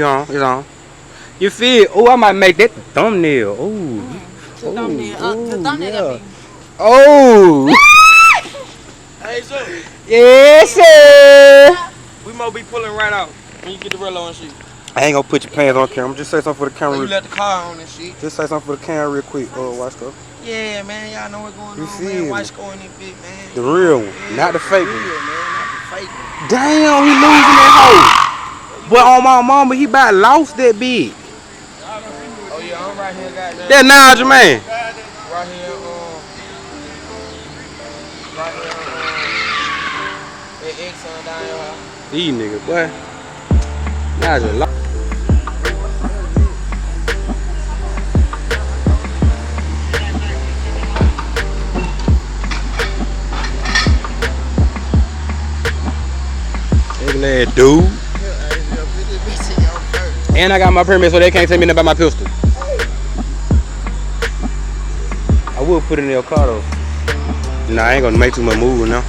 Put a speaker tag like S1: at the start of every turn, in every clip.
S1: You on? It's on. You feel? Oh, I might make that the thumbnail. Oh.
S2: The thumbnail.
S1: Oh.
S3: Hey, so.
S1: Yes, sir.
S3: We might be pulling right out when you get the Rello and shit.
S1: I ain't gonna put your pants on camera. Just say something for the camera.
S3: So you let the car on and shit.
S1: Just say something for the camera real quick. Watch stuff.
S3: Yeah, man. Y'all know what's going
S1: You
S3: on,
S1: see
S3: man.
S1: me?
S3: Watch scoring this bit, man.
S1: The real one, not the fake one.
S3: The real, man. Not the fake one.
S1: Damn, he losing that hoe. But on my mama, he about lost that big.
S3: Oh, yeah. I'm right here, goddamn.
S1: That Nigel man.
S3: Right here, that Exxon down your house.
S1: These niggas, boy. Nigel lost. That dude. And I got my permit, so they can't tell me nothing about my pistol. I will put it in your car though. Nah, I ain't gonna make too much moving now.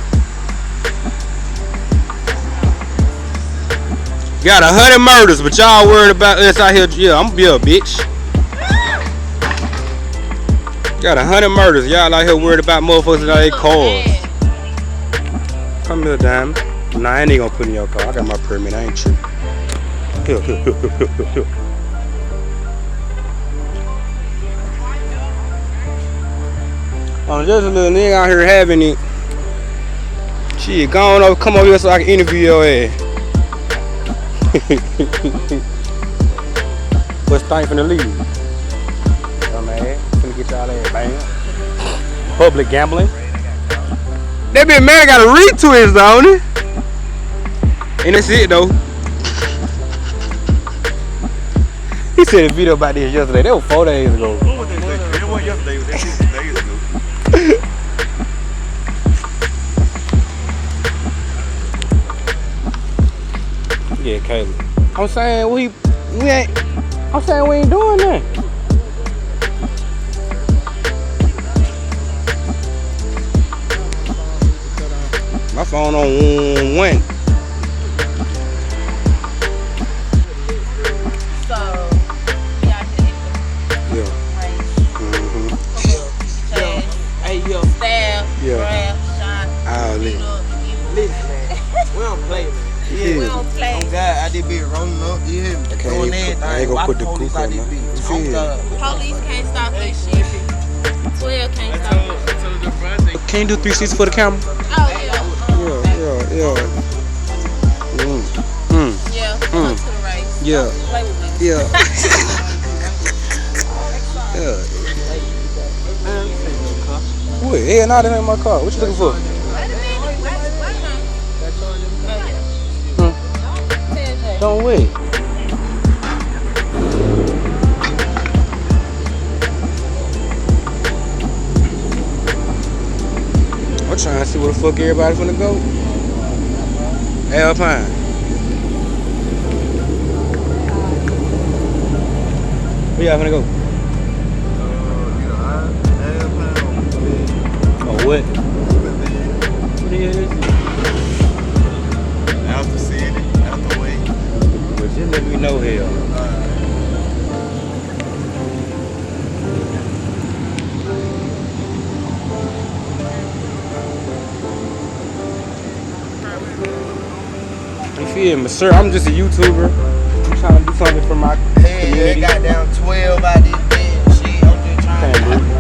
S1: Got 100 murders, but y'all worried about us out here. Yeah, I'm gonna be a bitch. Got 100 murders. Y'all out here worried about motherfuckers out their cars. Come here, Diamond. Nah, I ain't gonna put in your car. I got my permit. I ain't tripping. Here. I'm just a little nigga out here having it. Shit, go on over, come over here so I can interview your ass. What's time finna leave? Dumb ass. Finna get y'all ass banged. Public gambling. That bitch man got a retwist on it. And that's it though. He said a video about this yesterday. That was 4 days ago.
S4: What was that? It wasn't yesterday. It was 2 days ago.
S1: Yeah, Caleb. I'm saying we ain't doing that. My phone on 1.
S3: We don't play. Oh God, I did be rolling up. You hear me? Doing everything.
S1: I ain't gonna put the coupe on there.
S2: Police can't stop that shit. 12 can't stop it.
S1: Can you do 360 for the camera?
S2: Oh yeah.
S1: Yeah.
S2: Yeah. Come to the right.
S1: Yeah.
S2: Play with me.
S1: Yeah. Wait, hell nah, that ain't my car. What you looking for? Don't wait. I'm trying to see where the fuck everybody finna go. Alpine. Where y'all finna go? Oh, what? What the hell is it?
S4: Out the city, out the way.
S1: But just let me know hell. You feel me, sir? I'm just a YouTuber. I'm trying to do something for my community.
S3: They got down 12 out this bitch. Shit, I'm just trying to.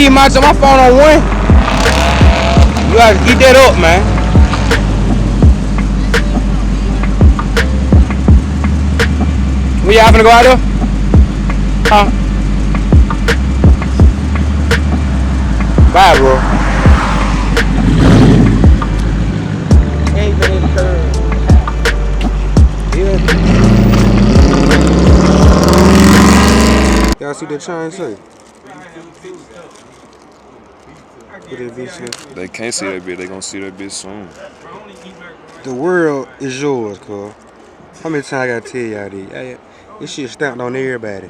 S1: keep my phone on 1. You gotta eat that up, man. We y'all finna go out there? Huh? Bye, bro.
S3: Ain't been curve.
S1: Yeah. Y'all see that chain say?
S4: They can't see that bitch. They gonna see that bitch soon.
S1: The world is yours, cuz. How many times I gotta tell y'all this? This shit stamped on everybody.